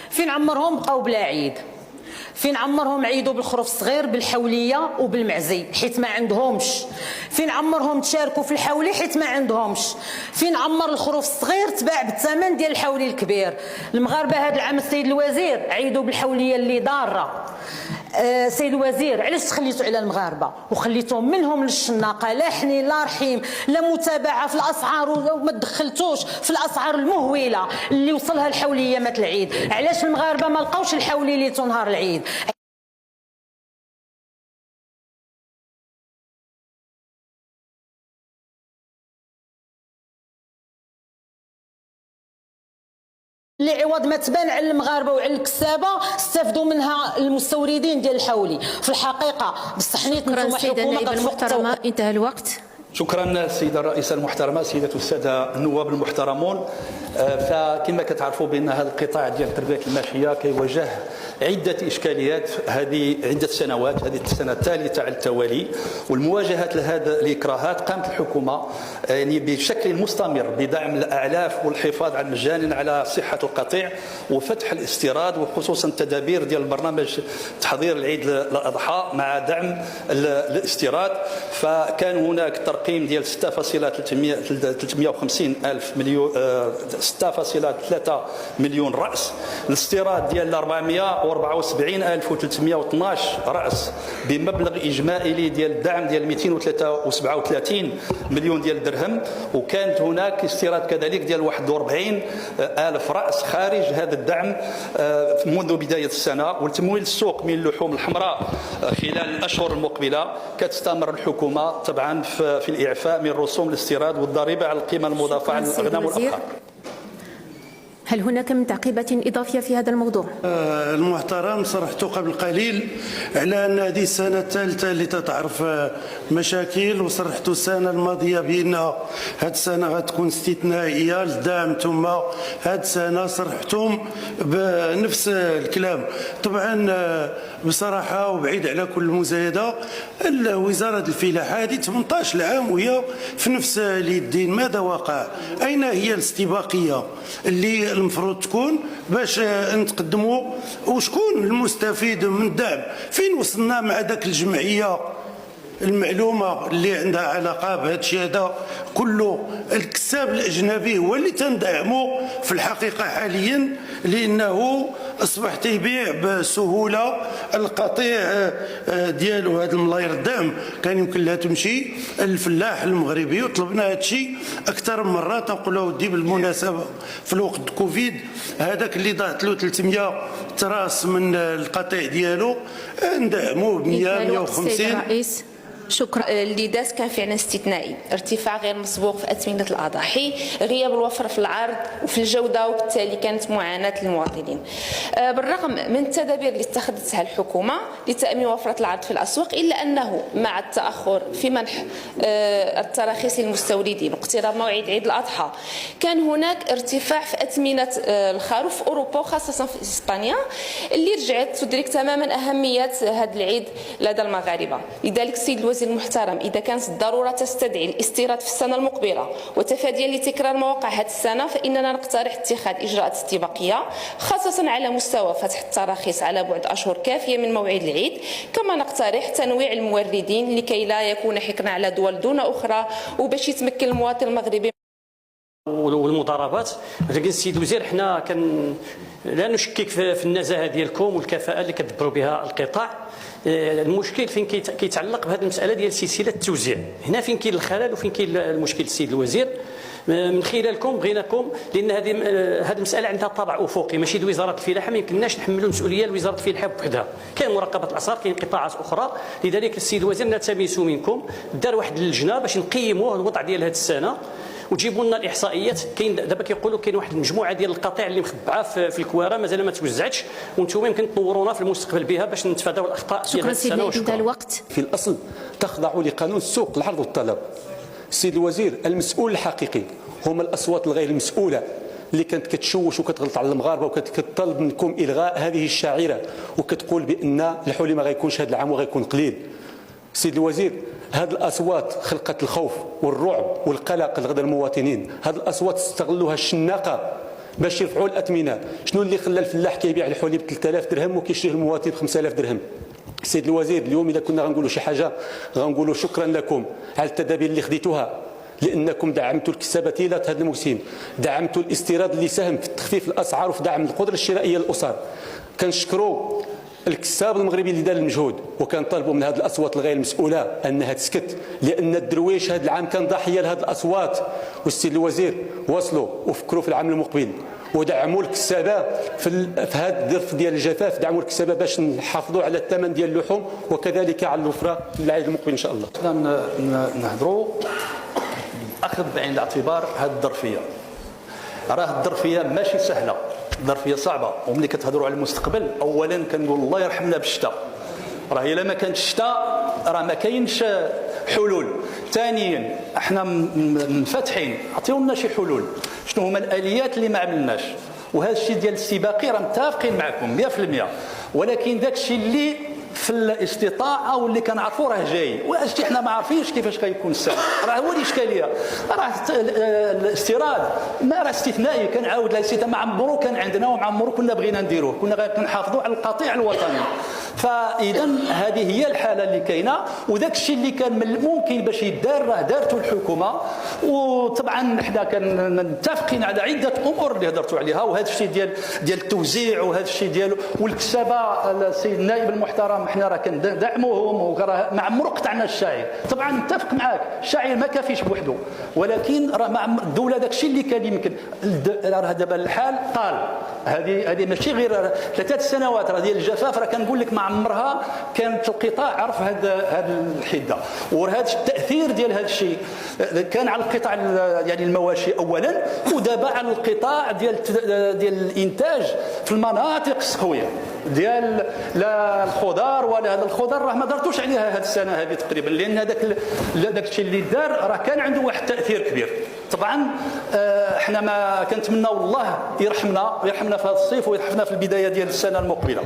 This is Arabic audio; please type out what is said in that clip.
فين عمرهم بقاو بلا عيد؟ فين عمرهم عيدوا بالخروف الصغير بالحوليه وبالمعزي حيت ما عندهمش؟ فين عمرهم تشاركوا في الحولي حيت ما عندهمش؟ فين عمر الخروف الصغير تباع بالثمن ديال الحولي الكبير؟ المغاربه هذا العام السيد الوزير عيدوا بالحوليه اللي ضاره. سيد الوزير علاش تخليتوا على المغاربه وخليتوهم منهم للشناقه؟ لا حنين لا رحيم لا متابعه في الاسعار، وما دخلتوش في الاسعار المهوله اللي وصلها الحوليه مات العيد. علاش المغاربه ما لقاوش الحولي اللي نهار العيد؟ اللي عوض ما تبان على المغاربه وعلى الكسابه استفدوا منها المستوردين ديال الحولي. في الحقيقه بصح نيت نتوما حكومه المحترمه انتهى الوقت. شكرا السيده الرئيسه المحترمه، سيدات والساده النواب المحترمون. فكما كتعرفوا بان هذا القطاع ديال التربيه الماشيه كيواجه عده اشكاليات هذه عده سنوات، هذه السنه الثالثه على التوالي، والمواجهه لهذا الاكراهات قامت الحكومه يعني بشكل مستمر بدعم الاعلاف والحفاظ على مجانا على صحه القطيع وفتح الاستيراد، وخصوصا التدابير ديال البرنامج تحضير العيد الاضحى مع دعم الاستيراد. فكان هناك ترقيم ديال 6.350 الف مليون 6.3 مليون راس، الاستيراد ديال 474,312 راس بمبلغ اجمالي ديال الدعم ديال 237 مليون ديال الدرهم، وكانت هناك استيراد كذلك ديال 41,000 راس خارج هذا الدعم منذ بدايه السنه. والتمويل السوق من اللحوم الحمراء خلال الاشهر المقبله كتستمر الحكومه طبعا في الاعفاء من رسوم الاستيراد والضريبه على القيمه المضافه على الاغنام والابقار. هل هناك من تعقيبات إضافية في هذا الموضوع؟ المحترم صرحت قبل قليل على أن هذه السنة الثالثة اللي تتعرف مشاكل، وصرحت السنة الماضية بأن هذه السنة غتكون استثنائية للدعم، ثم هذه السنة صرحتم بنفس الكلام. طبعا بصراحة وبعيد على كل مزايدة، وزارة الفلاحة هذه 18 عام وهي في نفس اليدين. ماذا وقع؟ أين هي الاستباقية اللي المفروض تكون باش نتقدموا؟ وشكون المستفيد من الدعم؟ فين وصلنا مع ذاك الجمعيه المعلومه اللي عندها علاقه بهذا الشيء هذا كله؟ الكساب الاجنبي هو اللي تندعمه في الحقيقه حاليا، لانه اصبح تيبيع بسهوله القطيع ديالو. هذا الملاير الدعم كان يمكن لها تمشي الفلاح المغربي، وطلبنا هذا الشيء اكثر من مره. تنقول له ودي بالمناسبه في الوقت كوفيد هذاك اللي ضاعت له 300 تراس من القطيع ديالو ندعموه ب 150. شكرا. اللي داز كان فعلا استثنائي، ارتفاع غير مسبوق في أثمنة الأضاحي، غياب الوفر في العرض وفي الجودة، وبالتالي كانت معاناة للمواطنين. بالرغم من التدابير اللي اتخذتها الحكومة لتأمين وفرة العرض في الأسواق، إلا أنه مع التأخر في منح التراخيص للمستوردين واقتراب موعد عيد الأضحى كان هناك ارتفاع في أثمنة الخروف في أوروبا وخاصة في إسبانيا، اللي رجعت تدرك تماما أهمية هذا العيد لدى المغاربة. لذلك السيد الوزير المحترم، إذا كانت الضرورة تستدعي الاستيراد في السنة المقبلة وتفاديا لتكرار مواقع هذه السنة، فإننا نقترح اتخاذ إجراءات استباقية خاصة على مستوى فتح التراخيص على بعد أشهر كافية من موعد العيد. كما نقترح تنويع الموردين لكي لا يكون حكرا على دول دون أخرى، وباش يتمكن المواطن المغربي. والمضاربات، لكن السيد الوزير حنا لا نشكك في النزاهه ديالكم والكفاءه اللي كتدبروا بها القطاع. المشكل فين كيتعلق بهذه المساله ديال سلسله التوزيع، هنا فين كاين الخلل وفين كاين المشكل. السيد الوزير من خلالكم بغيناكم، لان هذه المساله عندها طابع افقي، ماشي وزاره الفلاحه ما يمكنناش نحملوا المسؤوليه لوزاره الفلاحه بوحدها، كاين مراقبه الاسعار، كاين قطاعات اخرى. لذلك السيد الوزير نلتمس منكم دار واحد اللجنه باش نقيموا الوضع ديال هذه السنه وتجيبوا لنا الاحصائيات. كاين دابا كيقولوا كاين واحد المجموعه ديال القطيع اللي مخبعه في الكواره مازال ما توزعتش، وانتم يمكن تنورونا في المستقبل بها باش نتفاداو الاخطاء ديال هذه السنه. شكرا. الوقت في الاصل تخضع لقانون السوق العرض والطلب. السيد الوزير، المسؤول الحقيقي هما الاصوات الغير المسؤوله اللي كانت كتشوش وكتغلط على المغاربه وكتطلب منكم الغاء هذه الشاعره وكتقول بان الحولي ما غيكونش هذا العام وغيكون قليل. السيد الوزير، هذه الاصوات خلقت الخوف والرعب والقلق لغدا المواطنين، هذه الاصوات استغلوها الشناقه باش يرفعوا الاثمنه. شنو اللي خلى الفلاح كيبيع الحليب ب 3000 درهم وكيشريه المواطن ب 5000 درهم؟ السيد الوزير، اليوم اذا كنا غنقولوا شي حاجه غنقولوا شكرا لكم على التدابير اللي خديتوها، لانكم دعمتوا الكسابه طيله هذا الموسم، دعمتوا الاستيراد اللي ساهم في تخفيف الاسعار وفي دعم القدره الشرائيه للاسر. كنشكروا الكساب المغربي اللي دار المجهود، وكنطالبوا من هذه الاصوات الغير مسؤوله انها تسكت، لان الدرويش هذا العام كان ضحيه لهذه الاصوات. والسيد الوزير واصلوا وفكروا في العام المقبل ودعموا الكسابه في هذا الظرف ديال الجفاف، دعموا الكسابه باش نحافظوا على الثمن ديال اللحوم وكذلك على الوفره في العام المقبل ان شاء الله. نهضروا اخذ بعين الاعتبار هذه الظرفيه. راه الظرفيه ماشي سهله، الظرفيه صعبه، وملي كتهضروا على المستقبل اولا كنقول الله يرحمنا بالشتاء. راه الا ما كانش الشتاء راه ما كاينش حلول. ثانيا احنا منفتحين، عطيونا شي حلول. شنو هما الاليات اللي ما عملناش؟ وهذا الشيء ديال السباقي راه متفقين معكم 100%، ولكن داك الشيء اللي في الاستطاعه واللي كنعرفوا راه جاي، وهادشي حنا ما عارفينش كيفاش غيكون السنه. راه هو الاشكاليه، راه الاستيراد ما راه استثنائي. كنعاود لها الاستثناء ما عمرو كان عندنا وما عمرو كنا بغينا نديروه، كنا كنحافظوا على القطيع الوطني. فاذا هذه هي الحاله اللي كاينه، وداك الشيء اللي كان ممكن باش يدار راه دارته الحكومه. وطبعا حنا كنتفقين على عده امور اللي هضرتوا عليها، وهذا الشيء ديال التوزيع وهذا الشيء ديالو والكسابه. السيد النائب المحترم حنا راه كندعموهم، وراه ما عمرو قطعنا الشعير. طبعا نتفق معاك، الشعير ما كافيش بوحده، ولكن راه مع الدوله داك الشيء اللي كان يمكن. راه دابا الحال طال، هذه ماشي غير 3 سنوات راه ديال الجفاف. راه كنقول لك ما عمرها كانت القطاع عرف هذا الحده، وهذا التاثير ديال هذا الشيء كان على القطاع يعني المواشي اولا، ودابا على القطاع ديال الانتاج في المناطق السقويه ديال لا الخضار ولا هذا الخضر. راه ما درتوش عليها هذه السنه هذه تقريبا، لان داك الشيء اللي دار راه كان عنده واحد التاثير كبير. طبعا احنا ما كنتمناو الله يرحمنا في هذا الصيف ويرحمنا في البدايه ديال السنه المقبله.